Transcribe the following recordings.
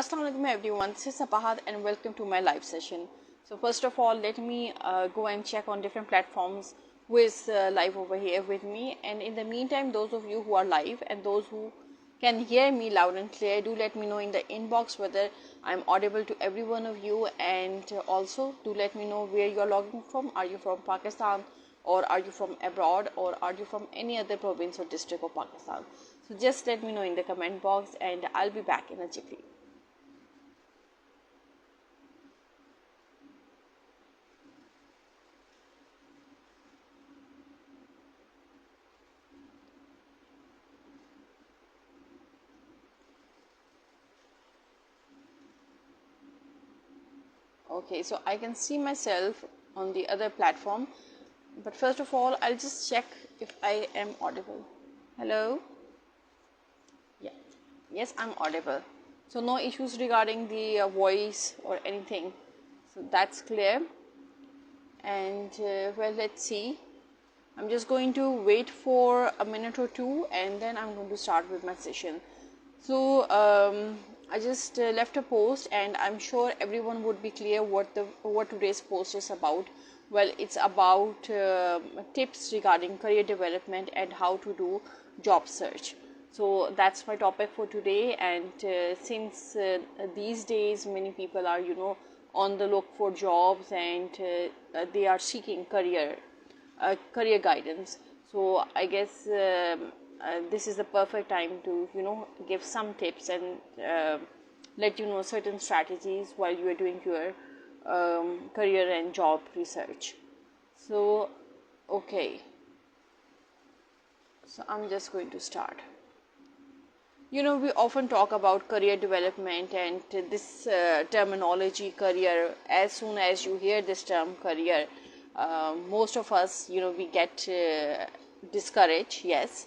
Assalamualaikum everyone, this is Sapahat and welcome to my live session. So first of all, let me go and check on different platforms who is live over here with me, and in the meantime, those of you who are live and those who can hear me loud and clear, do let me know in the inbox whether I'm audible to every one of you, and also do let me know where you're logging from. Are you from Pakistan, or are you from abroad, or are you from any other province or district of Pakistan? So just let me know in the comment box and I'll be back in a jiffy. Okay, so I can see myself on the other platform, but first of all I'll just check if I am audible. Hello? Yeah, yes, I'm audible, so no issues regarding the voice or anything, so that's clear. And well, let's see, I'm just going to wait for a minute or two and then I'm going to start with my session. So I just left a post and I'm sure everyone would be clear what today's post is about. Well, it's about tips regarding career development and how to do job search. So that's my topic for today. And since these days many people are on the look for jobs, and they are seeking career guidance, so I guess this is the perfect time to give some tips and let you know certain strategies while you are doing your career and job research. So okay, so I'm just going to start. We often talk about career development and this terminology career. As soon as you hear this term career, most of us, we get discouraged, yes,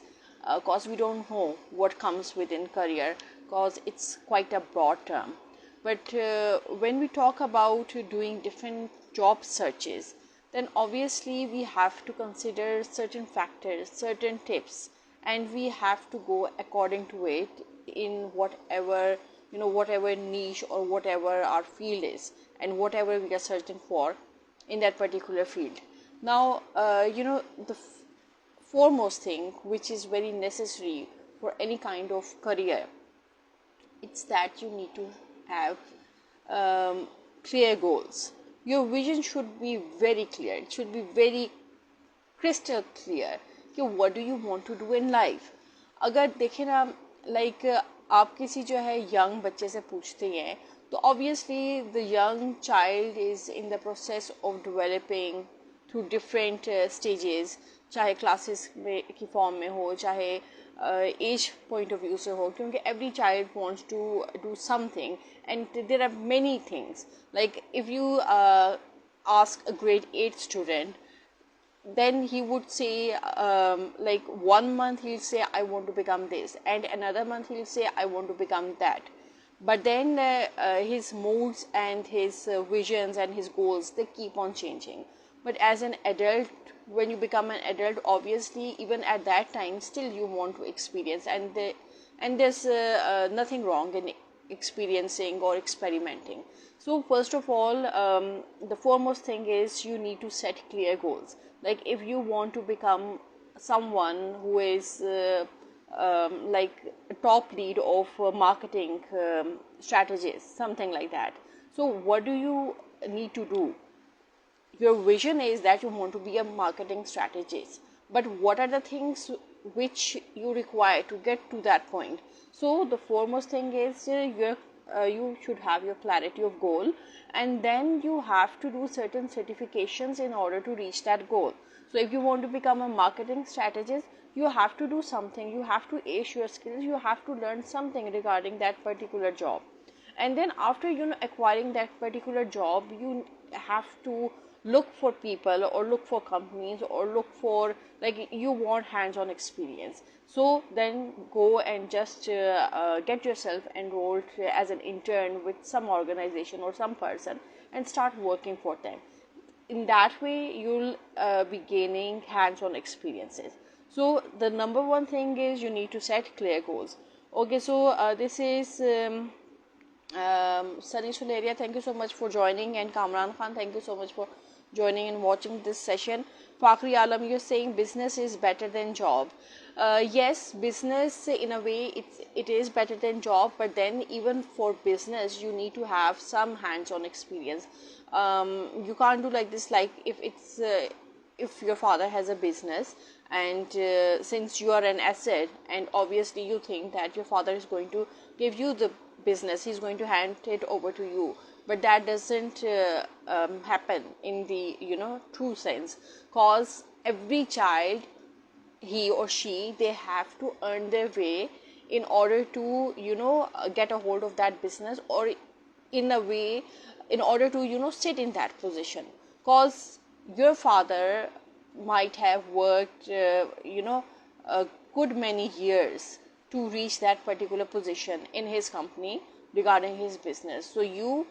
because we don't know what comes within career, because it's quite a broad term. But when we talk about doing different job searches, then obviously we have to consider certain factors, certain tips, and we have to go according to it in whatever whatever niche or whatever our field is and whatever we are searching for in that particular field. Now the foremost thing which is very necessary for any kind of career, it's that you need to have clear goals. Your vision should be very clear, it should be very crystal clear कि what do you want to do in life. अगर देखें ना, like आप किसी जो है young बच्चे से पूछते हैं, तो obviously the young child is in the process of developing through different stages, चाहे classes में की form में हो, चाहे age point of view से हो, क्योंकि every child wants to do something and there are many things. Like if you ask a grade 8 student, then he would say like 1 month he'll say I want to become this, and another month he'll say I want to become that. But then his moods and his visions and his goals, they keep on changing. But as an adult, when you become an adult, obviously even at that time still you want to experience, and there's nothing wrong in experiencing or experimenting. So first of all, the foremost thing is you need to set clear goals. Like if you want to become someone who is like a top lead of marketing strategies, something like that, so what do you need to do? Your vision is that you want to be a marketing strategist, but what are the things which you require to get to that point? So the foremost thing is you should have your clarity of goal, and then you have to do certain certifications in order to reach that goal. So if you want to become a marketing strategist, you have to do something, you have to ace your skills, you have to learn something regarding that particular job. And then after acquiring that particular job, you have to look for people or look for companies or look for, like, you want hands-on experience, so then go and just get yourself enrolled as an intern with some organization or some person and start working for them. In that way you'll be gaining hands-on experiences. So the number one thing is you need to set clear goals. Okay, so this is Sunny Suleria, thank you so much for joining, and Kamran Khan, thank you so much for joining and watching this session. Fakhri Alam, you're saying business is better than job. Yes, business in a way it is better than job, but then even for business you need to have some hands-on experience. You can't do like this, like if your father has a business, and since you are an asset, and obviously you think that your father is going to give you the business, he's going to hand it over to you, but that doesn't happen in the true sense, cause every child, he or she, they have to earn their way in order to get a hold of that business, or in a way in order to sit in that position, cause your father might have worked a good many years to reach that particular position in his company regarding his business. So you,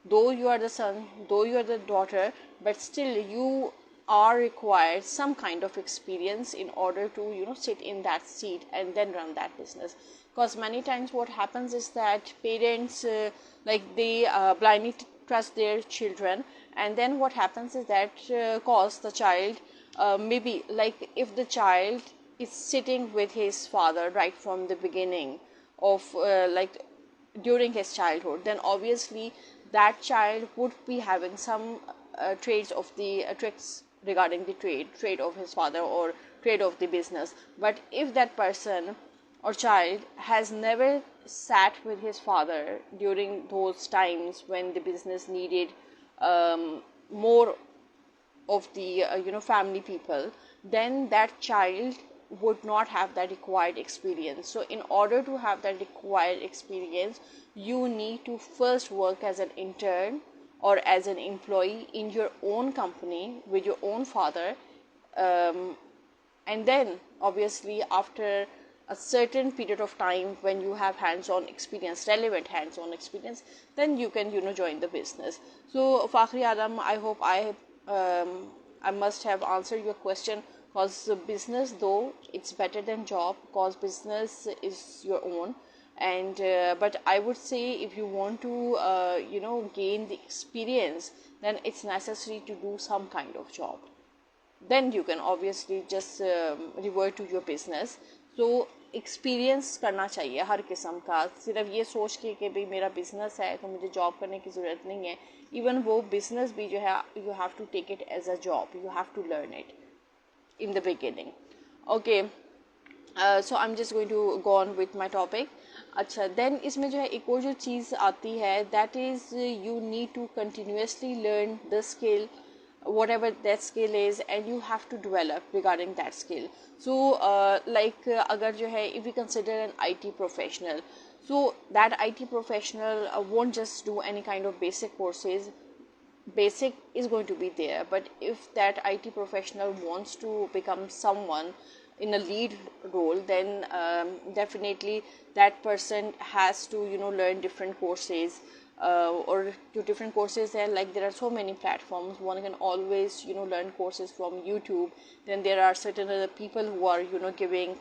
though you are the son, though you are the daughter, but still you are required some kind of experience in order to sit in that seat and then run that business. Because many times what happens is that parents they blindly trust their children, and then what happens is that cause the child, maybe like if the child is sitting with his father right from the beginning of during his childhood, then obviously that child would be having some traits of the tricks regarding the trade of his father or trade of the business. But if that person or child has never sat with his father during those times when the business needed more of the family people, then that child would not have that required experience. So in order to have that required experience, you need to first work as an intern or as an employee in your own company with your own father, and then obviously after a certain period of time, when you have hands-on experience, relevant hands-on experience, then you can join the business. So Fakhri Alam, I hope I must have answered your question, because business, though it's better than job, because business is your own, and but I would say if you want to gain the experience, then it's necessary to do some kind of job. Then you can obviously just revert to your business. So experience करना चाहिए हर किस्म का, सिर्फ ये सोच के कि भाई मेरा बिजनेस है तो मुझे जॉब करने की ज़रूरत नहीं है. इवन वो बिजनेस भी जो है, you have to take it as a job, you have to learn it in the beginning. Okay, so I'm just going to go on with my topic. अच्छा, then इसमें जो है एक और जो चीज़ आती है, that is you need to continuously learn the skill, whatever that skill is, and you have to develop regarding that skill. So अगर जो है, if we consider an IT professional, so that IT professional won't just do any kind of basic courses. Basic is going to be there, but if that IT professional wants to become someone in a lead role, then definitely that person has to learn different courses, or to different courses there, like there are so many platforms. One can always learn courses from YouTube. Then there are certain other people who are giving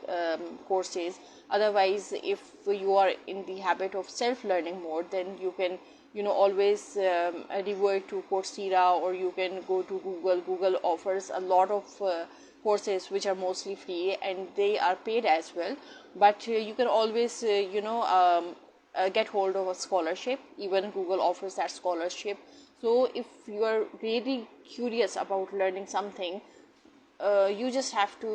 courses. Otherwise, if you are in the habit of self-learning more, then you can always revert to Coursera, or you can go to Google. Google offers a lot of courses which are mostly free, and they are paid as well, but you can always get hold of a scholarship. Even Google offers that scholarship. So if you are really curious about learning something, you just have to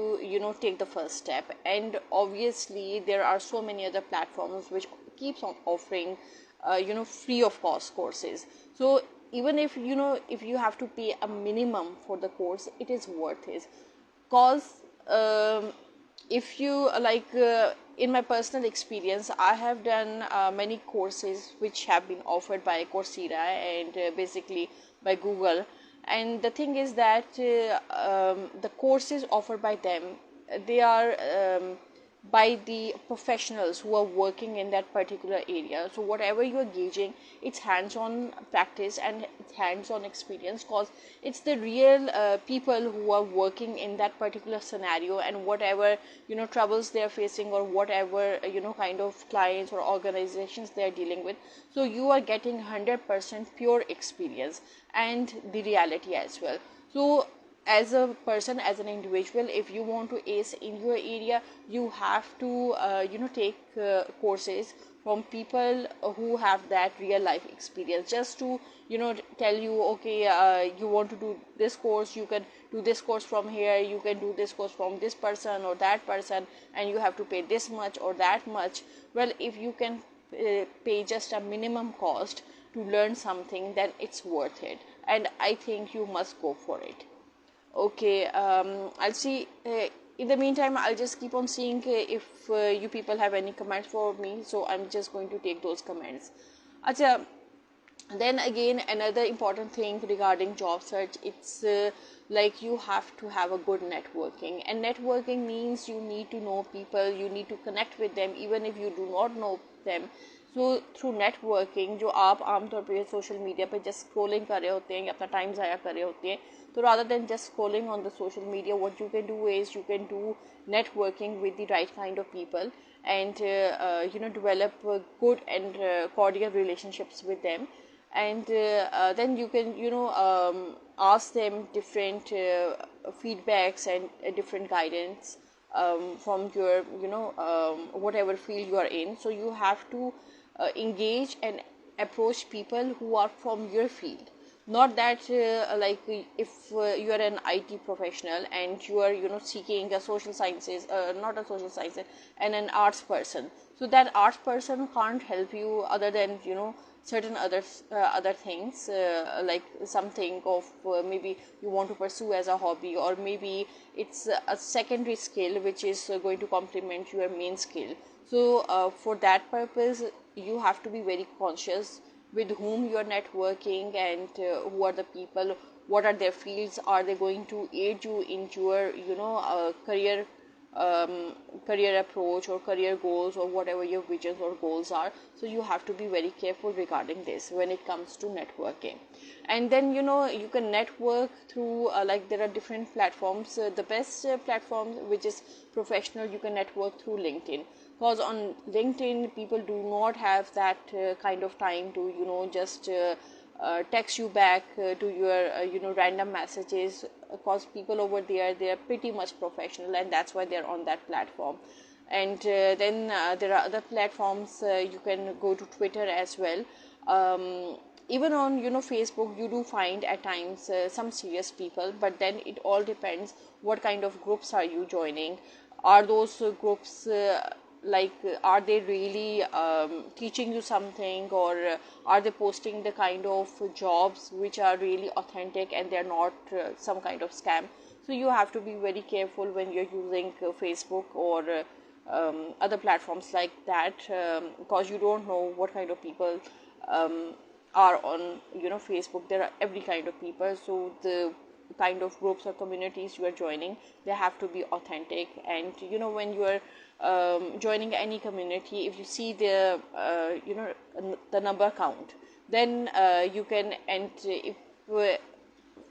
take the first step. And obviously there are so many other platforms which keeps on offering free of cost courses. So even if if you have to pay a minimum for the course, it is worth it. Cause if you in my personal experience, I have done many courses which have been offered by Coursera and basically by Google. And the thing is that the courses offered by them, they are by the professionals who are working in that particular area. So whatever you're gauging, it's hands-on practice and it's hands-on experience, because it's the real people who are working in that particular scenario, and whatever troubles they're facing, or whatever kind of clients or organizations they're dealing with. So you are getting 100% pure experience and the reality as well. So as a person, as an individual, if you want to ace in your area, you have to take courses from people who have that real life experience, just to tell you, okay, you want to do this course, you can do this course from here, you can do this course from this person or that person, and you have to pay this much or that much. Well, if you can pay just a minimum cost to learn something, then it's worth it, and I think you must go for it. Okay, I'll see. In the meantime, I'll just keep on seeing if you people have any comments for me. So I'm just going to take those comments. Acha, then again, another important thing regarding job search, it's like you have to have a good networking. And networking means you need to know people, you need to connect with them, even if you do not know them. So through networking, जो आप आमतौर पर social media पे just scrolling कर रहे होते हैं या अपना टाइम ज़ाया कर रहे होते हैं, तो rather than just scrolling on the social media, what you can do is you can do networking with the right kind of people, and develop good and cordial relationships with them, and then you can ask them different feedbacks and different guidance from your whatever field you are in. So you have to engage and approach people who are from your field. Not that like if you are an IT professional and you are seeking a social sciences, not a social sciences, and an arts person, so that arts person can't help you other than certain other things, like something of maybe you want to pursue as a hobby, or maybe it's a secondary skill which is going to complement your main skill. So for that purpose, you have to be very conscious with whom you are networking, and who are the people, what are their fields, are they going to aid you in your career approach or career goals, or whatever your visions or goals are. So you have to be very careful regarding this when it comes to networking. And then you can network through like there are different platforms. The best platform which is professional, you can network through LinkedIn, because on LinkedIn people do not have that kind of time to just text you back to your random messages, because people over there, they are pretty much professional, and that's why they're on that platform. And then there are other platforms. You can go to Twitter as well. Even on Facebook, you do find at times some serious people, but then it all depends what kind of groups are you joining. Are those groups are they really teaching you something, or are they posting the kind of jobs which are really authentic and they're not some kind of scam? So you have to be very careful when you're using Facebook or other platforms like that, because you don't know what kind of people are on Facebook. There are every kind of people, so the kind of groups or communities you are joining, they have to be authentic. And when you are joining any community, if you see the the number count, then you can, and if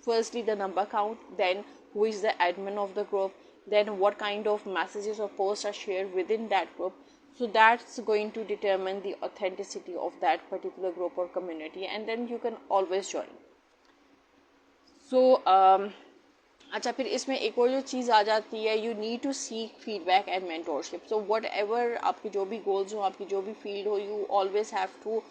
firstly the number count, then who is the admin of the group, then what kind of messages or posts are shared within that group. So that's going to determine the authenticity of that particular group or community, and then you can always join. So अच्छा, फिर इसमें एक और जो चीज़ आ जाती है, you need to seek feedback and mentorship. So whatever आपके जो भी गोल्स हो, आपकी जो भी फील्ड हो, you always have to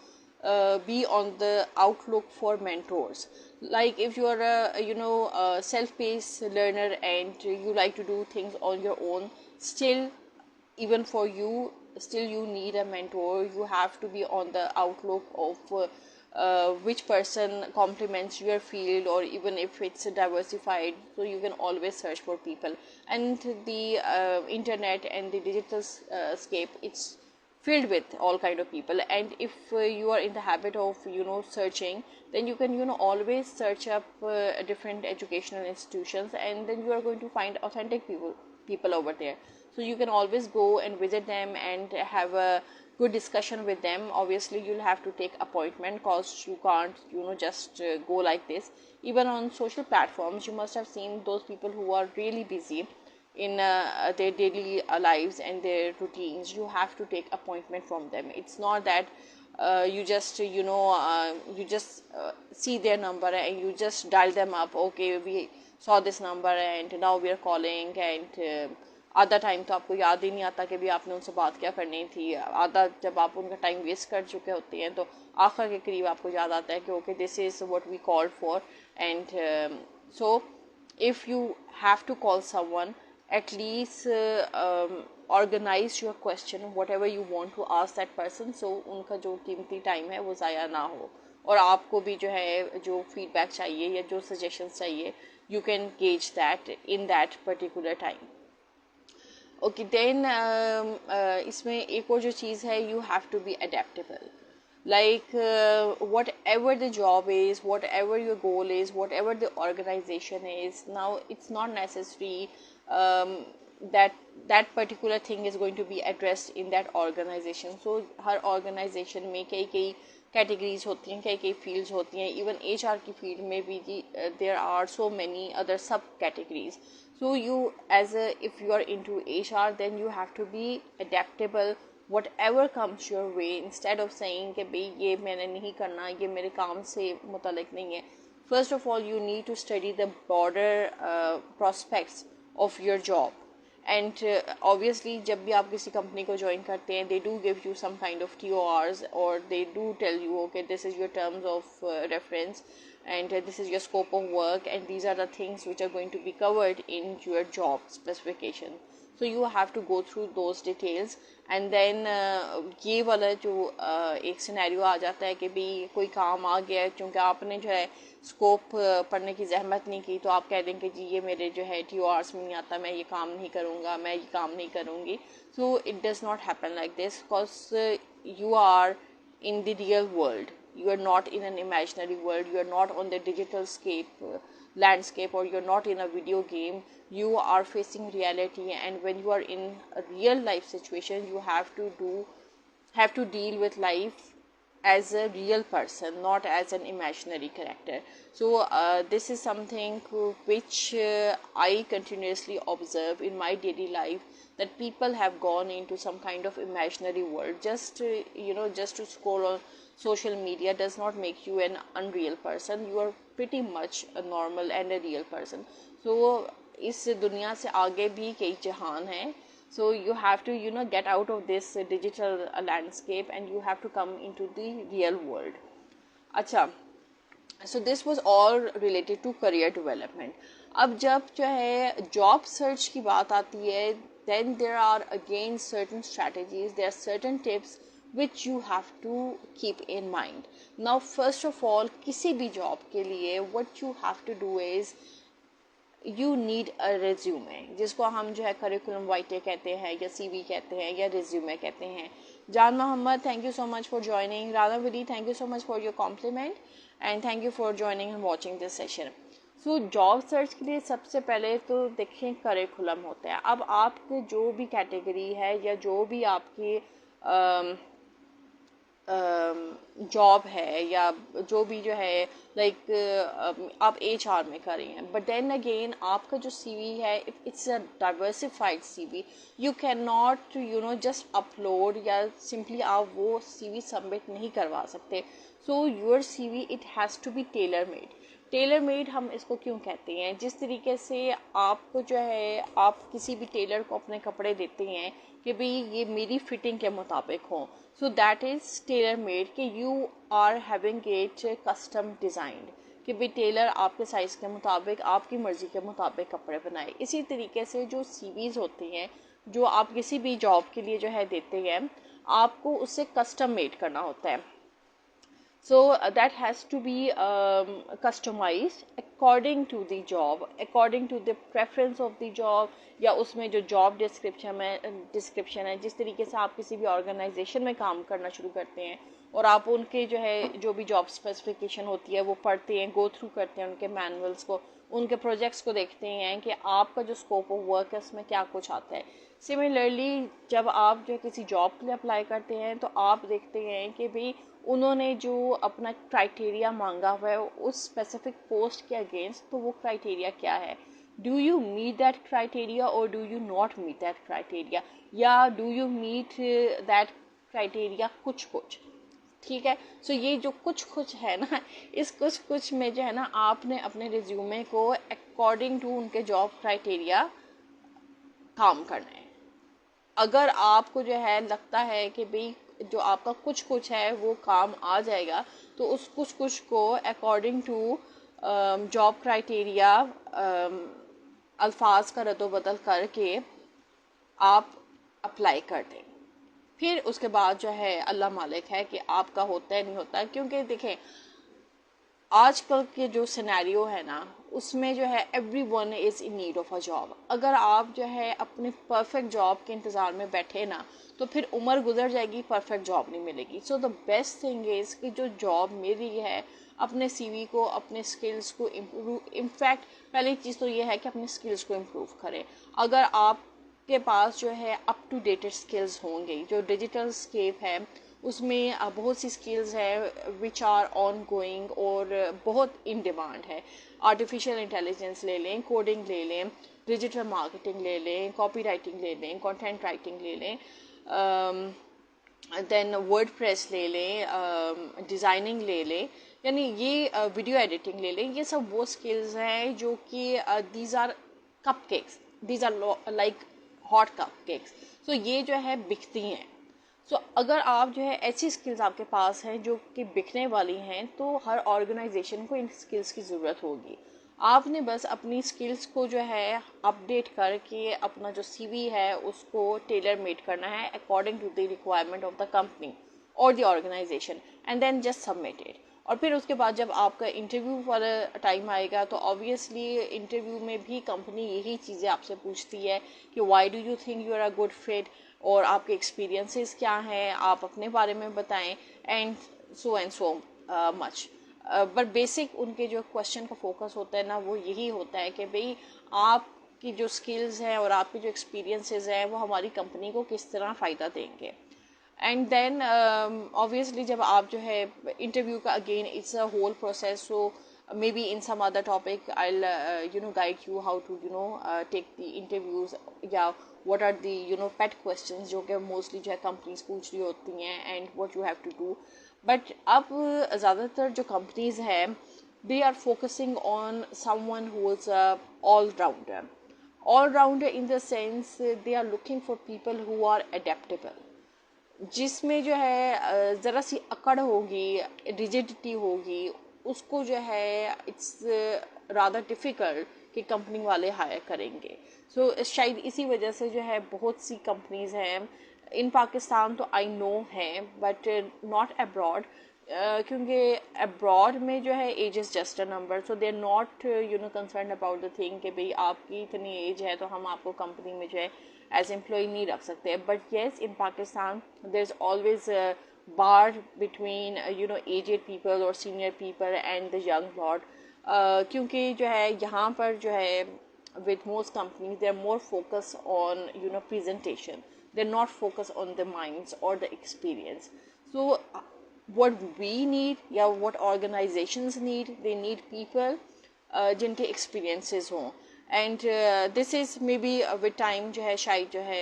be on the outlook for mentors. Like if you are a self-paced learner and you like to do things on your own, still, even for you, still you need a mentor. You have to be on the outlook of which person complements your field, or even if it's diversified, so you can always search for people. And the internet and the digital scape, it's filled with all kind of people, and if you are in the habit of searching, then you can always search up different educational institutions, and then you are going to find authentic people over there. So you can always go and visit them and have a good discussion with them. Obviously you'll have to take appointment, because you can't just go like this. Even on social platforms, you must have seen those people who are really busy in their daily lives and their routines. You have to take appointment from them. It's not that you just see their number and you just dial them up. Okay, we saw this number and now we are calling, and آدھا time تو آپ کو یاد ہی نہیں آتا کہ بھی آپ نے ان سے بات کیا کرنی تھی. آدھا جب آپ ان کا ٹائم ویسٹ کر چکے ہوتے ہیں تو آخر کے قریب آپ کو یاد آتا ہے کہ okay this is what we call for. And so if you have to call someone, at least organize your question, whatever you want to ask that person, so ان کا جو قیمتی ٹائم ہے وہ ضائع نہ ہو, اور آپ کو بھی جو ہے جو فیڈ بیک چاہیے یا جو سجیشنس چاہیے, you can gauge that in that particular time. Okay, then اس میں ایک اور جو چیز ہے, you have to be adaptable. Like whatever the job is, whatever your goal is, whatever the organization is, now it's not necessary that particular thing is going to be addressed in that organization. So Hare organization میں کئی categories ہوتی ہیں, کئی fields ہوتی ہیں. Even HR کی field میں بھی there are so many other sub categories. So you if you are into HR, then you have to be adaptable whatever comes your way, instead of saying کہ بھئی یہ میں نے نہیں کرنا, یہ میرے کام سے متعلق نہیں ہے. First of all, you need to study the broader prospects of your job. And obviously جب بھی آپ کسی کمپنی کو جوائن کرتے ہیں, they do give you some kind of TORs, or they do tell you okay this is your terms of reference, and this is your scope of work, and these are the things which are going to be covered in your job specification. So you have to go through those details. And then یہ والا جو ایک scenario آ جاتا ہے کہ بھی کوئی کام آ گیا, چونکہ آپ نے جو ہے اسکوپ پڑھنے کی زحمت نہیں کی, تو آپ کہہ دیں کہ جی یہ میرے جو ہے TORs میں نہیں آتا, میں یہ کام نہیں کروں گا, میں یہ کام نہیں کروں گی. So it does not happen like this, because you are in the real world. You are not in an imaginary world. You are not on the digital landscape, or you're not in a video game. You are facing reality, and when you are in a real life situation, you have to deal with life as a real person, not as an imaginary character. So this is something which I continuously observe in my daily life, that people have gone into some kind of imaginary world. Just to scroll on social media does not make you an unreal person. You are pretty much a normal and a real person. So اس دنیا سے آگے بھی کئی جہان ہیں. So you have to get out of this digital landscape, and you have to come into the real world. اچھا, so this was all related to career development. اب جب جو ہے job search کی بات آتی ہے, then there are again certain strategies, there are certain tips which you have to keep in mind. Now first of all, کسی بھی job کے لیے what you have to do is you need a resume, جس کو ہم جو ہے curriculum vitae کہتے ہیں, یا CV کہتے ہیں, یا resume کہتے ہیں. جان محمد, thank you so much for joining. Radha Vidi, thank you so much for your compliment, and thank you for joining and watching this session. So job search کے لیے سب سے پہلے تو دیکھیں curriculum ہوتا ہے. اب آپ کے جو بھی کیٹیگری ہے, یا جو بھی آپ کی جاب ہے, یا جو بھی جو ہے لائک آپ HR میں کر رہی ہیں, بٹ دین اگین آپ کا جو CV ہے, it's a diversified CV. You can not just upload, یا سمپلی آپ وہ CV سبمٹ نہیں کروا سکتے. So your CV it has to be tailor made. Tailor made ہم اس کو کیوں کہتے ہیں, جس طریقے سے آپ کو جو ہے آپ کسی بھی ٹیلر کو اپنے کپڑے دیتے ہیں کہ بھئی یہ میری فٹنگ کے مطابق ہوں, so that is tailor made, کہ you are having it custom designed, کہ بھئی ٹیلر آپ کے سائز کے مطابق, آپ کی مرضی کے مطابق کپڑے بنائے. اسی طریقے سے جو CVs ہوتی ہیں جو آپ کسی بھی جاب کے لیے جو ہے دیتے ہیں, آپ کو اس سے کسٹم میڈ کرنا ہوتا ہے. So that has to be customized according to the job, according to the preference of the job, یا اس میں جو job description ہے, جس طریقے سے آپ کسی بھی organization میں کام کرنا شروع کرتے ہیں, اور آپ ان کے جو ہے جو بھی جاب اسپیسیفکیشن ہوتی ہے وہ پڑھتے ہیں, گو تھرو کرتے ہیں ان کے مینولس کو, ان کے پروجیکٹس کو دیکھتے ہیں کہ آپ کا جو اسکوپ آف ورک ہے اس میں کیا کچھ آتا ہے. سملرلی جب آپ جو کسی جاب کے لیے اپلائی کرتے ہیں تو آپ دیکھتے ہیں کہ بھئی انہوں نے جو اپنا کرائٹیریا مانگا ہوا ہے اس اسپیسیفک پوسٹ کے اگینسٹ, تو وہ کرائٹیریا کیا ہے. Do you meet that criteria اور do you not meat that criteria, یا do you meet that criteria کچھ ٹھیک ہے. سو یہ جو کچھ ہے نا, اس کچھ میں جو ہے نا آپ نے اپنے ریزیومے کو اکارڈنگ ٹو ان کے جاب کرائٹیریا کام کرنا ہے. اگر آپ کو جو ہے لگتا ہے کہ بھئی جو آپ کا کچھ ہے وہ کام آ جائے گا, تو اس کچھ کو اکارڈنگ ٹو جاب کرائٹیریا الفاظ کا رد و بدل کر کے آپ اپلائی کر دیں. پھر اس کے بعد جو ہے اللہ مالک ہے کہ آپ کا ہوتا ہے نہیں ہوتا. کیونکہ دیکھیں آج کل کے جو سینیریو ہے نا اس میں جو ہے every one is in need of a job. اگر آپ جو ہے اپنے پرفیکٹ جاب کے انتظار میں بیٹھے نا تو پھر عمر گزر جائے گی, پرفیکٹ جاب نہیں ملے گی. سو دا بیسٹ تھنگ از کہ جو جاب مل رہی ہے اپنے سی وی کو, اپنے اسکلس کو امپروو, انفیکٹ پہلی چیز تو یہ ہے کہ اپنے اسکلس کو امپروو کریں. اگر آپ کے پاس جو ہے اپ ٹو ڈیٹڈ اسکلز ہوں گے, جو ڈیجیٹل اسکیپ ہے اس میں بہت سی اسکلز ہیں وچ آر آن گوئنگ اور بہت ان ڈیمانڈ ہے. آرٹیفیشیل انٹیلیجنس لے لیں, کوڈنگ لے لیں, ڈیجیٹل مارکیٹنگ لے لیں, کاپی رائٹنگ لے لیں, کانٹینٹ رائٹنگ لے لیں, دین ورڈ پریس لے لیں, ڈیزائننگ لے لیں, یعنی یہ ویڈیو ایڈیٹنگ لے لیں. یہ سب وہ اسکلز ہیں جو کہ these are cup cakes, these are like hot cup cakes. سو یہ جو ہے بکتی ہیں. سو اگر آپ جو ہے ایسی اسکلز آپ کے پاس ہیں جو کہ بکنے والی ہیں تو ہر آرگنائزیشن کو ان اسکلز کی ضرورت ہوگی. آپ نے بس اپنی اسکلز کو جو ہے اپڈیٹ کر کے اپنا جو سی وی ہے اس کو ٹیلر میڈ کرنا ہے according to the requirement of the company اور دی organization, and then just submit it. اور پھر اس کے بعد جب آپ کا انٹرویو والا ٹائم آئے گا تو آبویسلی انٹرویو میں بھی کمپنی یہی چیزیں آپ سے پوچھتی ہے کہ why do you think you are a good fit, اور آپ کے ایکسپیرینسز کیا ہیں, آپ اپنے بارے میں بتائیں, and so much. But basic ان کے جو کوشچن کا فوکس ہوتا ہے نا وہ یہی ہوتا ہے کہ بھئی آپ کی جو اسکلز ہیں اور آپ کے جو ایکسپیرینسز ہیں وہ ہماری کمپنی کو کس طرح فائدہ دیں گے. اینڈ دین obviously جب آپ جو ہے انٹرویو کا again it's a whole process, so may be in some other topic I'll guide you how to take the interviews, یا what are the pet questions جو کہ موسٹلی جو ہے کمپنیز پوچھ رہی ہوتی ہیں, and what you have to do. But اب زیادہ تر جو کمپنیز ہیں they are focusing on someone who is all rounder in the sense they are looking for people who are adaptable, جس میں جو ہے ذرا سی اکڑ ہوگی, ریجیڈیٹی ہوگی, اس کو جو ہے اٹس رادر ڈیفیکلٹ کہ کمپنی والے ہائر کریں گے. سو شاید اسی وجہ سے جو ہے بہت سی کمپنیز ہیں ان پاکستان تو آئی نو ہیں, بٹ ناٹ ابراڈ, کیونکہ ابراڈ میں جو ہے age is just a number, so they are not concerned about the thing کہ بھئی آپ کی اتنی ایج ہے تو ہم آپ کو کمپنی میں جو ہے ایز امپلائی نہیں رکھ سکتے. But yes in Pakistan there is always bar between aged people اور senior people and the young لاٹ, کیونکہ جو ہے یہاں پر جو ہے with most companies they are more focused on presentation, they're not focused on the minds or the experience. So what we need, یا what organizations need, they need people جن کے experiences ہوں, and this is maybe with time جو ہے شاید جو ہے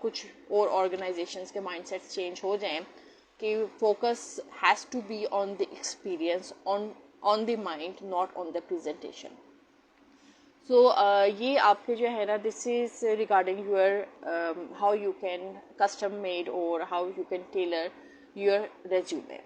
کچھ اور organizations کے mind sets change ہو جائیں کہ focus has to be on the experience, on the mind, not on the presentation. So یہ آپ کے جو ہے نا this is regarding your how you can custom made or how you can tailor your resume.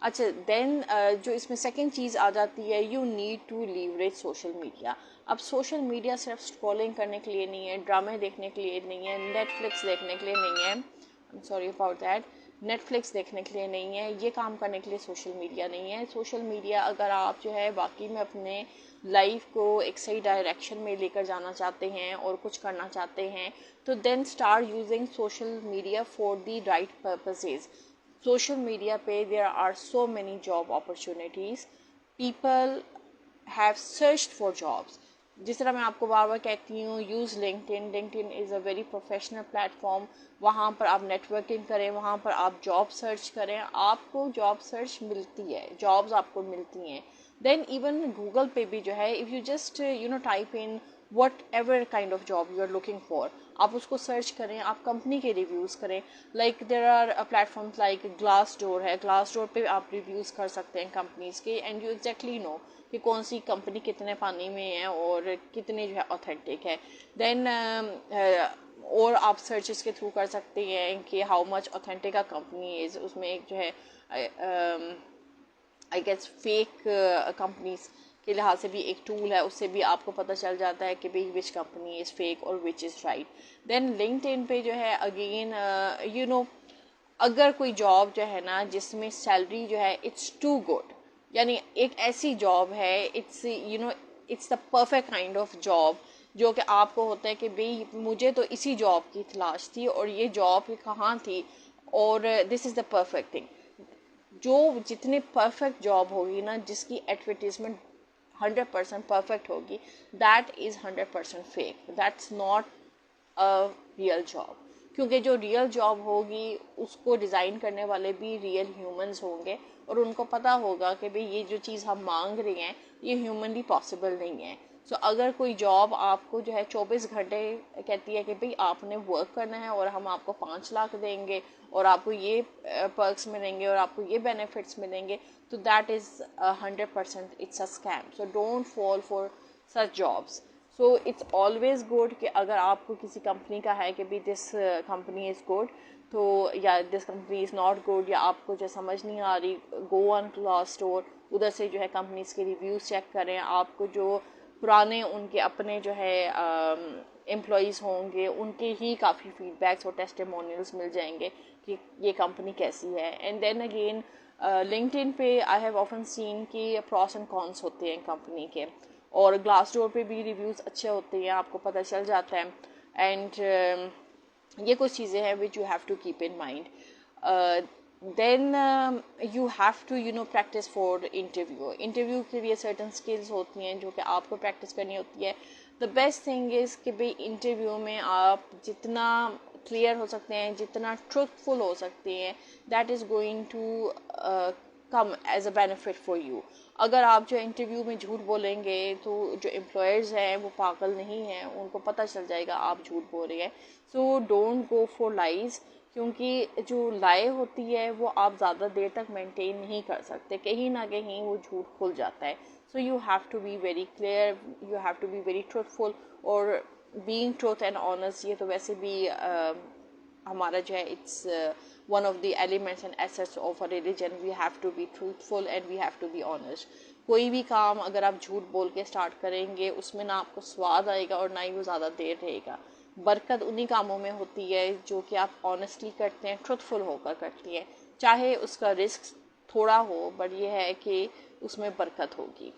اچھا دین جو اس میں second چیز آ جاتی ہے you need to leverage social media. اب سوشل میڈیا صرف اسکرولنگ کرنے کے لیے نہیں ہے, ڈرامے دیکھنے کے لیے نہیں ہے, نیٹ فلکس دیکھنے کے لیے نہیں ہے, sorry about that, Netflix دیکھنے کے لیے نہیں ہے, یہ کام کرنے کے لیے سوشل میڈیا نہیں ہے. سوشل میڈیا اگر آپ جو ہے واقعی میں اپنے لائف کو ایک صحیح ڈائریکشن میں لے کر جانا چاہتے ہیں اور کچھ کرنا چاہتے ہیں تو then start using social media for the right purposes. Social media پہ there are so many job opportunities, people have searched for jobs. جس طرح میں آپ کو بار بار کہتی ہوں, use linked in is a very professional plate form. وہاں پر آپ نیٹ ورکنگ کریں, وہاں پر آپ جاب سرچ کریں, آپ کو جاب سرچ ملتی ہے, جابز آپ کو ملتی ہیں. دین ایون گوگل پہ بھی جو ہے, if you just type in whatever kind of job you are looking for, آپ اس کو سرچ کریں, آپ کمپنی کے ریویوز کریں. Like there are plate forms like glass ڈور ہے, گلاس ڈور پہ آپ ریویوز کر سکتے ہیں کمپنیز کے, اینڈ یو ایگزیکٹلی نو کہ کون سی کمپنی کتنے پانی میں ہے اور کتنے جو ہے اوتھینٹک ہے. دین اور آپ سرچز کے تھرو کر سکتے ہیں کہ how much authentic a company is. اس میں ایک جو ہے آئی گیس فیک کمپنیز کے لحاظ سے بھی ایک ٹول ہے, اس سے بھی آپ کو پتہ چل جاتا ہے کہ بھئی وچ کمپنی از فیک اور وچ از رائٹ. دین لنکڈ ان پہ جو ہے اگین اگر کوئی جاب جو ہے نا جس میں سیلری جو ہے اٹس ٹو گڈ, یعنی ایک ایسی جاب ہے, it's the perfect kind of job جو کہ آپ کو ہوتا ہے کہ بھئی مجھے تو اسی جاب کی تلاش تھی اور یہ جاب کہاں تھی اور دس از دا پرفیکٹ تھنگ. جو جتنی پرفیکٹ جاب ہوگی نا, جس کی ایڈورٹیزمنٹ 100% پرفیکٹ ہوگی, that is 100% fake, that's not a real job. کیونکہ جو ریئل جاب ہوگی اس کو ڈیزائن کرنے والے بھی ریئل ہیومنز ہوں گے, اور ان کو پتہ ہوگا کہ بھئی یہ جو چیز ہم مانگ رہے ہیں یہ ہیومنلی پاسبل نہیں ہے. سو اگر کوئی جاب آپ کو جو ہے 24 گھنٹے کہتی ہے کہ بھئی آپ نے ورک کرنا ہے اور ہم آپ کو 5 لاکھ دیں گے اور آپ کو یہ پرکس ملیں گے اور آپ کو یہ بینیفٹس ملیں گے, تو that is 100% it's a scam. So don't fall for such jobs. So it's always good کہ اگر آپ کو کسی کمپنی کا ہے کہ بھی دس کمپنی از گڈ, تو یا this company is not good, یا آپ کو جو سمجھ نہیں آ رہی, گو آن گلاس ڈور, ادھر سے جو ہے کمپنیز کے ریویوز چیک کریں. آپ کو جو پرانے ان کے اپنے جو ہے امپلائیز ہوں گے ان کے ہی کافی فیڈ بیکس اور ٹیسٹیمونیلز مل جائیں گے کہ یہ کمپنی کیسی ہے. اینڈ دین اگین لنکڈ ان پہ آئی ہیو آفن سین کہ پروس اینڈ کونس ہوتے ہیں کمپنی کے, اور گلاس ڈور پہ بھی ریویوز اچھے ہوتے ہیں, آپ کو پتہ چل جاتا ہے. اینڈ یہ کچھ چیزیں ہیں which you have to keep in mind. Then you have to practice for interview. Interview کے لیے سرٹن اسکلز ہوتی ہیں جو کہ آپ کو پریکٹس کرنی ہوتی ہے. دا بیسٹ تھنگ از کہ بھئی انٹرویو میں آپ جتنا کلیئر ہو سکتے ہیں, جتنا ٹروتھ فل ہو سکتے ہیں, that is going to come as a benefit for you. اگر آپ جو انٹرویو میں جھوٹ بولیں گے تو جو امپلائرز ہیں وہ پاگل نہیں ہیں, ان کو پتہ چل جائے گا آپ جھوٹ بول رہے ہیں. سو ڈونٹ گو فار لائز, کیونکہ جو لائے ہوتی ہے وہ آپ زیادہ دیر تک مینٹین نہیں کر سکتے, کہیں نہ کہیں وہ جھوٹ کھل جاتا ہے. So you have to be very clear, you have to be very truth فل. اور بینگ ٹروتھ اینڈ آنیسٹ یہ تو ویسے بھی ہمارا جو ہے it's one of the elements and assets of a religion. We have to be truthful and we have to be honest. کوئی بھی کام اگر آپ جھوٹ بول کے سٹارٹ کریں گے اس میں نہ آپ کو سواد آئے گا اور نہ ہی وہ زیادہ دیر رہے گا. برکت انہی کاموں میں ہوتی ہے جو کہ آپ آنیسٹلی کرتے ہیں, ٹروتھ فل ہو کر کرتی ہیں, چاہے اس کا رسک تھوڑا ہو, بٹ یہ ہے کہ اس میں برکت ہوگی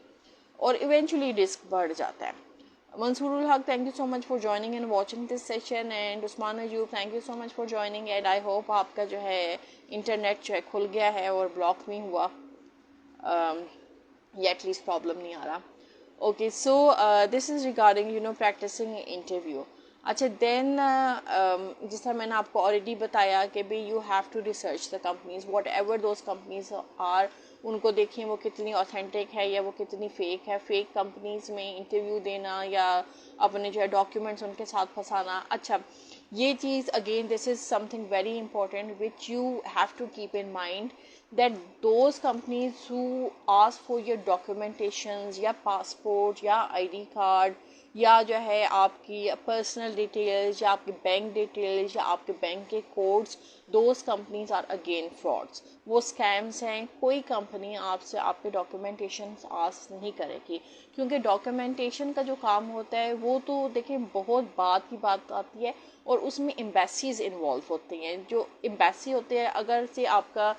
اور ایونچولی رسک بڑھ جاتا ہے. Mansoor ul Haq, thank you so much for joining and watching this session. And Usman Ayub, thank you so much for joining. And I hope آپ کا جو ہے انٹرنیٹ جو ہے کھل گیا ہے اور بلاک نہیں ہوا, یا ایٹ لیسٹ پرابلم نہیں آ رہا. Okay, so this is regarding practicing interview. اچھا, دین جس طرح میں نے آپ کو آلریڈی بتایا کہ بھئی you have to research the companies, what ever those companies are, ان کو دیکھیں وہ کتنی اوتھینٹک ہے یا وہ کتنی فیک ہے. فیک کمپنیز میں انٹرویو دینا یا اپنے جو ہے ڈاکیومنٹس ان کے ساتھ پھنسانا, اچھا یہ چیز again this is something very important which you have to keep in mind, that those companies who ask for your documentations یا پاسپورٹ یا ID کارڈ یا جو ہے آپ کی پرسنل ڈیٹیلز یا آپ کی بینک ڈیٹیلز یا آپ کے بینک کے codes, those companies are again frauds, وہ اسکیمس ہیں. کوئی کمپنی آپ سے آپ کے ڈاکیومنٹیشنس آس نہیں کرے گی, کیونکہ ڈاکیومنٹیشن کا جو کام ہوتا ہے وہ تو دیکھیں بہت بات کی بات آتی ہے, اور اس میں ایمبیسیز انوالو ہوتی ہیں. جو ایمبیسی ہوتے ہیں اگر سے آپ کا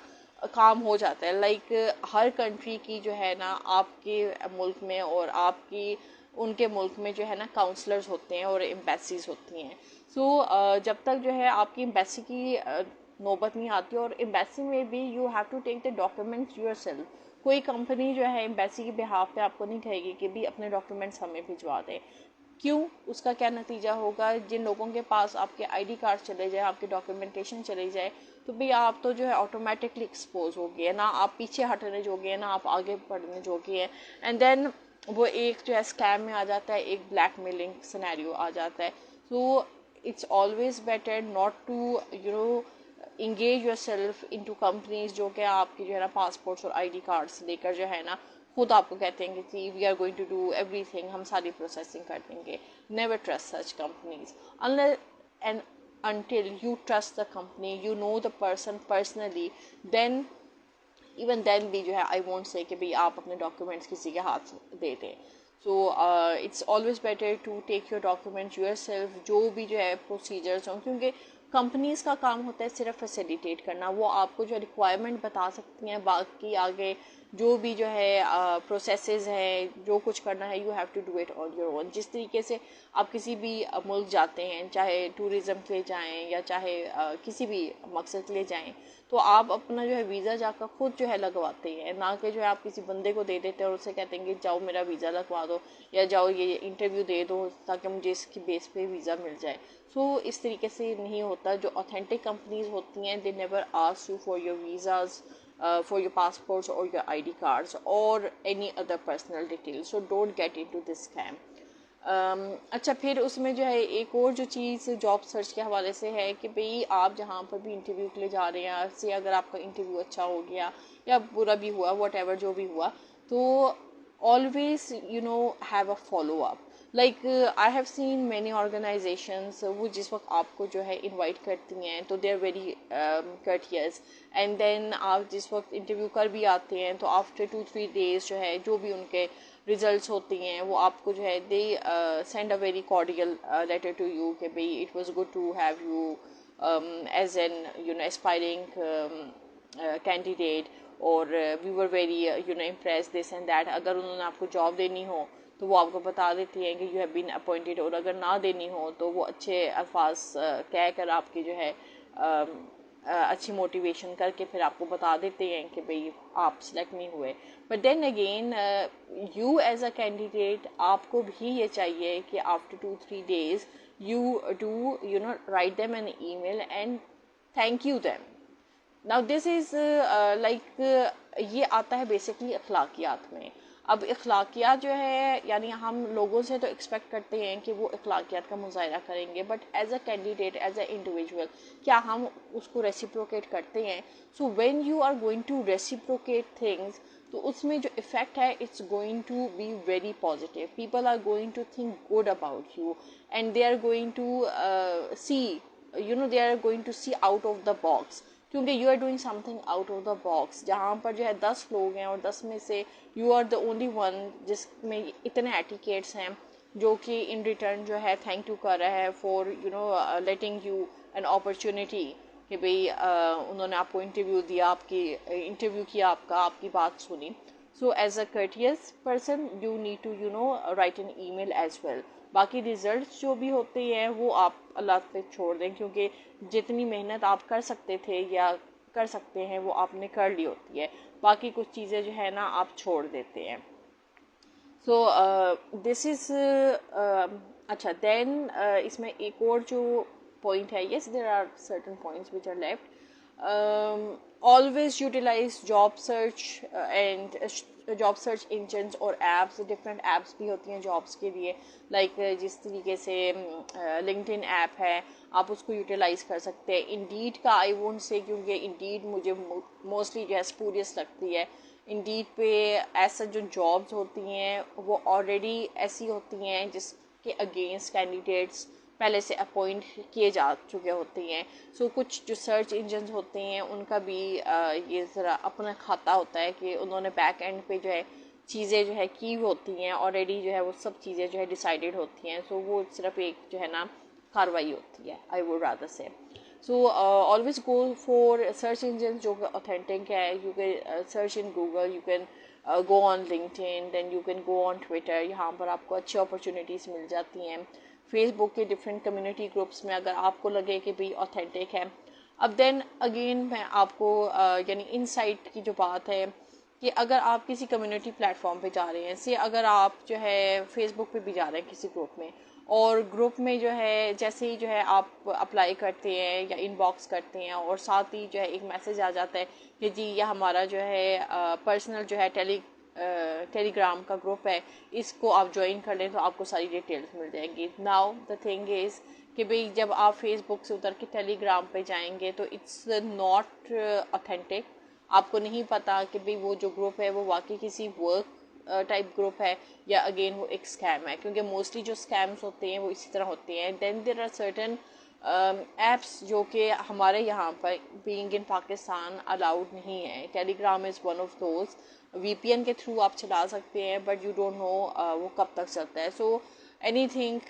کام ہو جاتا ہے, لائک ہر کنٹری کی جو ہے نا آپ کے ملک میں اور آپ کی ان کے ملک میں جو ہے نا کاؤنسلرز ہوتے ہیں اور ایمبیسیز ہوتی ہیں. سو جب تک جو ہے آپ کی ایمبیسی کی नौबत नहीं आती. और एम्बेसी में भी you have to take the documents yourself. कोई कंपनी जो है एम्बेसी के बिहाफ पे आपको नहीं कहेगी कि भी अपने डॉक्यूमेंट्स हमें भिजवा दें. क्यों? उसका क्या नतीजा होगा? जिन लोगों के पास आपके आईडी कार्ड चले जाए, आपके डॉक्यूमेंटेशन चले जाए, तो भाई आप तो जो है ऑटोमेटिकली एक्सपोज हो गए, ना आप पीछे हटने जोगे हैं, ना आप आगे बढ़ने जोगे हैं. एंड देन वो एक जो है स्कैम में आ जाता है, एक ब्लैकमेलिंग सिनेरियो आ जाता है. So it's always better not to engage yourself into companies जो कि आपकी जो है ना पासपोर्ट्स और आईडी कार्ड्स लेकर जो है ना खुद आपको कहते हैं कि we are going to do everything, हम सारी प्रोसेसिंग कर देंगे. Never trust such companies unless and until you trust the company, you know the person personally, then even then भी जो है I won't say कि भाई आप अपने documents किसी के हाथ दे दें. So it's always better to take your documents yourself, जो भी जो है procedures हों, क्योंकि कंपनीज का काम होता है सिर्फ फैसिलिटेट करना. वो आपको जो रिक्वायरमेंट बता सकती हैं, बाकी आगे जो भी जो है प्रोसेसेस हैं, जो कुछ करना है, you have to do it on your own. जिस तरीके से आप किसी भी मुल्क जाते हैं, चाहे टूरिज़म के लिए जाएं या चाहे किसी भी मकसद के लिए जाएं, तो आप अपना जो है वीज़ा जाकर खुद जो है लगवाते हैं, ना कि जो है आप किसी बंदे को दे देते हैं और उससे कहते हैं कि जाओ मेरा वीज़ा लगवा दो या जाओ ये इंटरव्यू दे दो ताकि मुझे इसकी बेस पे वीज़ा मिल जाए. सो इस तरीके से नहीं होता. जो ऑथेंटिक कंपनीज होती हैं, they never ask you for your visas, for your passports or your ID cards or any other personal details. So don't get into this scam. अच्छा, फिर उसमें जो है एक और जो चीज़ जॉब सर्च के हवाले से है कि भाई आप जहाँ पर भी इंटरव्यू के लिए जा रहे हैं, से अगर आपका इंटरव्यू अच्छा हो गया या बुरा भी हुआ, वट एवर जो भी हुआ, तो always have a follow up. Like I have seen many organizations वो जिस वक्त आपको जो है इनवाइट करती हैं तो they are very courteous, and then आप जिस वक्त इंटरव्यू कर भी आते हैं तो आफ्टर 2-3 days जो है जो भी उनके रिजल्ट्स होती हैं वो आपको जो है they send a very cordial letter to you कि भाई it was good to have you as an aspiring candidate, और we were very impress this and that. अगर उन्होंने आपको जॉब देनी हो तो वो आपको बता देती हैं कि यू हैव बीन अपॉइंटेड, और अगर ना देनी हो तो वो अच्छे अल्फाज कह कर आपकी जो है अच्छी मोटिवेशन करके फिर आपको बता देते हैं कि भाई आप सिलेक्ट नहीं हुए. But then again you as a candidate आपको भी ये चाहिए कि after 2-3 days you do write them an email and thank you them. Now this is ये आता है बेसिकली अखलाकियात में. अब अखलाकियात जो है यानी हम लोगों से तो एक्सपेक्ट करते हैं कि वो अखलाकियात का मुजाहरा करेंगे, but as a candidate, as a individual, क्या हम उसको रेसिप्रोकेट करते हैं? So when you are going to reciprocate things, तो उसमें जो इफ़ेक्ट है it's going to be very positive. People are going to think good about you and they are going to C they are going to C out of the box, क्योंकि you are doing something out of the box. जहाँ पर जो है 10 लोग हैं और 10 में से you are the only one जिसमें इतने एटिकेट्स हैं जो कि इन रिटर्न जो है थैंक यू कर रहा है for letting you an opportunity कि भाई उन्होंने आपको इंटरव्यू दिया, आपकी इंटरव्यू किया, आपकी बात सुनी. So as a courteous person you need to write an email as well. बाकी रिजल्ट्स जो भी होते हैं वो आप अल्लाह पे छोड़ दें, क्योंकि जितनी मेहनत आप कर सकते थे या कर सकते हैं वो आपने कर ली होती है. बाकी कुछ चीज़ें जो है ना आप छोड़ देते हैं. सो दिस इज़ अच्छा. देन इसमें एक और जो पॉइंट है, yes there are certain points which are left. Always utilize job search and job search engines और एप्स. डिफरेंट एप्स भी होती हैं जॉब्स के लिए, लाइक जिस तरीके से लिंक्डइन ऐप है, आप उसको यूटिलाइज कर सकते हैं. इंडीड का आई वोंट से, क्योंकि इंडीड मुझे मोस्टली जो है स्पूरियस लगती है. इंडीड पे ऐसा जो जॉब्स होती हैं वो ऑलरेडी ऐसी होती हैं जिसके अगेंस्ट कैंडिडेट्स पहले से अपॉइंट किए जा चुके होते हैं. सो कुछ जो सर्च इंजन्स होते हैं उनका भी ये ज़रा अपना खाता होता है कि उन्होंने बैक एंड पे जो है चीज़ें जो है की होती हैं ऑलरेडी, जो है वो सब चीज़ें जो है डिसाइडेड होती हैं. सो वो सिर्फ एक जो है ना कार्रवाई होती है, आई would rather say. So always go for search engine जो ऑथेंटिक है. You can search in Google, you can go on LinkedIn, then you can go on Twitter. यहाँ पर आपको अच्छी अपॉर्चुनिटीज़ मिल जाती हैं. फेसबुक के डिफरेंट कम्युनिटी ग्रुप्स में अगर आपको लगे कि भाई ऑथेंटिक है, अब देन अगेन मैं आपको यानी इनसाइट की जो बात है कि अगर आप किसी कम्युनिटी प्लेटफॉर्म पे जा रहे हैं, से अगर आप जो है फेसबुक पे भी जा रहे हैं किसी ग्रुप में, और ग्रुप में जो है जैसे ही जो है आप अप्लाई करते हैं या इनबॉक्स करते हैं और साथ ही जो है एक मैसेज आ जाता है कि जी ये हमारा जो है पर्सनल जो है टेलीग्राम का ग्रुप है, इसको आप ज्वाइन कर लें तो आपको सारी डिटेल्स मिल जाएंगी। नाउ द थिंग इज़ कि भाई जब आप फेसबुक से उतर के टेलीग्राम पे जाएंगे तो इट्स नॉट ऑथेंटिक। आपको नहीं पता कि भाई वो जो ग्रुप है वो वाकई किसी वर्क टाइप ग्रुप है या अगेन वो एक स्कैम है, क्योंकि मोस्टली जो स्कैम्स होते हैं वो इसी तरह होते हैं। Then there are certain apps जो कि हमारे यहाँ पर बीइंग इन पाकिस्तान अलाउड नहीं है। Telegram is one of those. VPN के थ्रू आप चला सकते हैं बट यू डोंट नो वो कब तक चलता है। सो एनीथिंग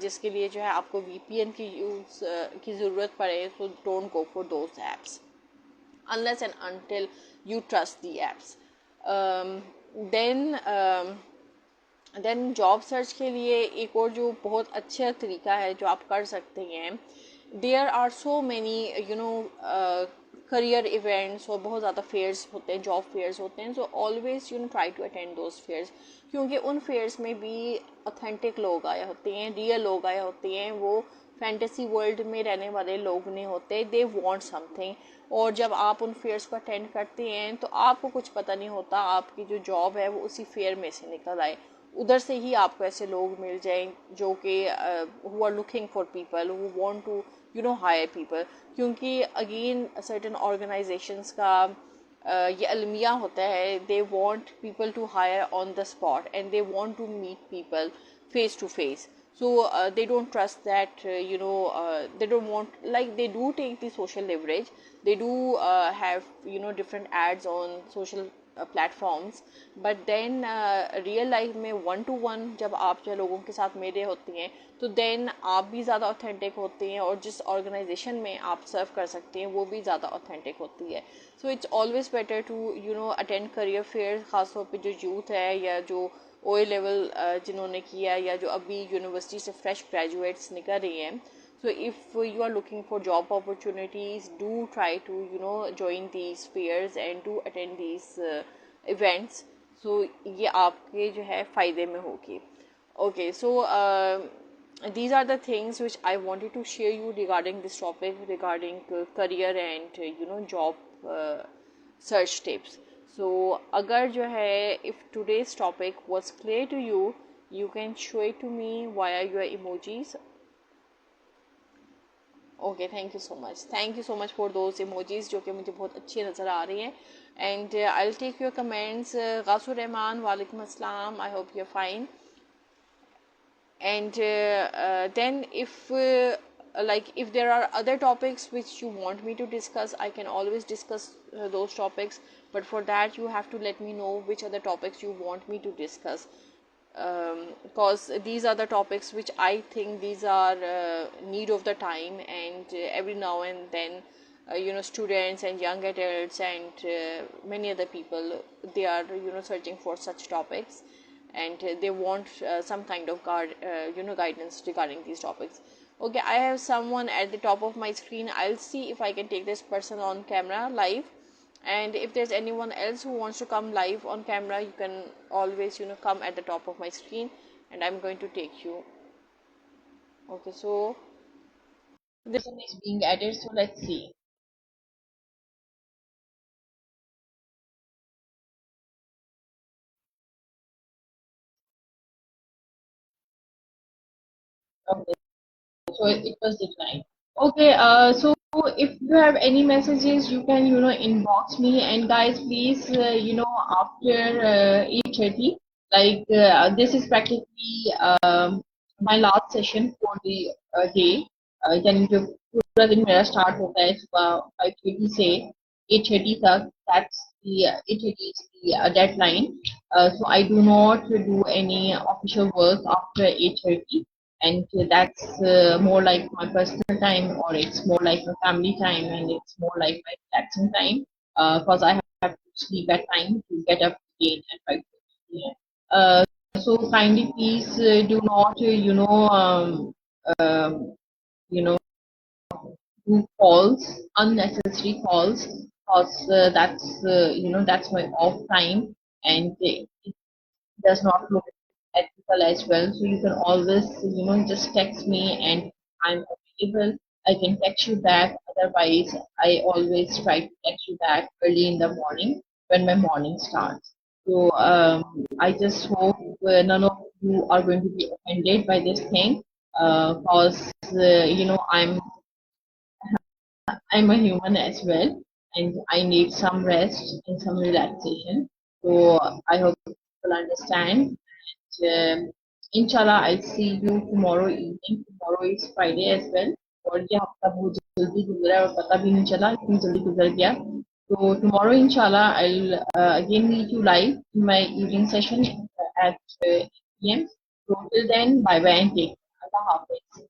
जिसके लिए जो है आपको वीपीएन की यूज़ की ज़रूरत पड़े, so don't go for those apps unless and until you trust the apps. Then job search के लिए एक और जो बहुत अच्छा तरीका है जो आप कर सकते हैं, there are so many career events और बहुत ज़्यादा फेयर्स होते हैं, जॉब फेयर्स होते हैं। So always try to attend those fairs, क्योंकि उन फेयर्स में भी ऑथेंटिक लोग आए होते हैं, रियल लोग आए होते हैं। वो फैंटेसी वर्ल्ड में रहने वाले लोग नहीं होते, दे वांट समथिंग। और जब आप उन फेयर्स को अटेंड करते हैं तो आपको कुछ पता नहीं होता, आपकी जो जॉब है वो उसी फेयर में से निकल आए। उधर से ही आपको ऐसे लोग मिल जाएं जो कि who are looking for people who want to hire people. क्योंकि अगेन सर्टेन ऑर्गेनाइजेशंस का ये अलमिया होता है, they want people to hire on the spot and they want to meet people face to face. So they don't trust that they don't want, like, they do take the social leverage, they do have different ads on social platforms, but then real life में one to one जब आप जो लोगों के साथ मेरे होते हैं तो then आप भी ज़्यादा authentic होते हैं और जिस organization में आप serve कर सकते हैं वो भी ज़्यादा authentic होती है। So it's always better to attend career fairs, खासतौर पे जो youth है या जो ओ लेवल जिन्होंने किया या जो अभी यूनिवर्सिटी से फ्रेश ग्रेजुएट्स निकल रही हैं। So if you are looking for job opportunities, do try to join these fairs and to attend these events. So ये आपके जो है फ़ायदे में होगी। Okay, so these are the things which I wanted to share you regarding this topic, regarding career and job search tips. So अगर जो है if today's topic was clear to you, you can show it to me via your emojis. Okay, thank you so much for those emojis जो कि मुझे बहुत अच्छी नज़र आ रही हैं। And I'll take your comments. Ghasur Rahman, Walaikum Assalam, I hope you're fine. And then if there are other topics which you want me to discuss, I can always discuss those topics, but for that you have to let me know which other topics you want me to discuss, because these are the topics which I think these are need of the time, and every now and then students and young adults and many other people, they are searching for such topics, and they want some kind of guidance regarding these topics. Okay, I have someone at the top of my screen. I'll see if I can take this person on camera live, and if there's anyone else who wants to come live on camera, you can always come at the top of my screen and I'm going to take you. Okay, so this one is being added, so let's see. Okay, so it was declined. Okay, so if you have any messages, you can inbox me. And guys, please after 8:30, like this is practically my last session for the day. यानी जो पूरा दिन मेरा start होता है सुबह 5:30 से 8:30 तक, that's the 8:30 is the deadline. So I do not do any official work after 8:30, and that's more like my personal time, or it's more like my family time, and it's more like my relaxing time, because I have to sleep at time to get up again at 5:30 p.m. So kindly please do not um, you know do calls, unnecessary calls, because that's my off time, and it does not look ethical as well. So you can always, just text me and I'm available. I can text you back. Otherwise, I always try to text you back early in the morning when my morning starts. So I just hope none of you are going to be offended by this thing, because I'm a human as well, and I need some rest and some relaxation. So I hope people understand. And, inshallah, I'll see you tomorrow evening. Tomorrow is Friday as well. और ये हफ्ता बहुत जल्दी गुजरा है और पता भी नहीं चला इतनी जल्दी गुजर गया. So tomorrow, inshallah, I'll again meet you live in my evening session at 8 p.m. So till then, bye bye and take care. Allah Hafiz.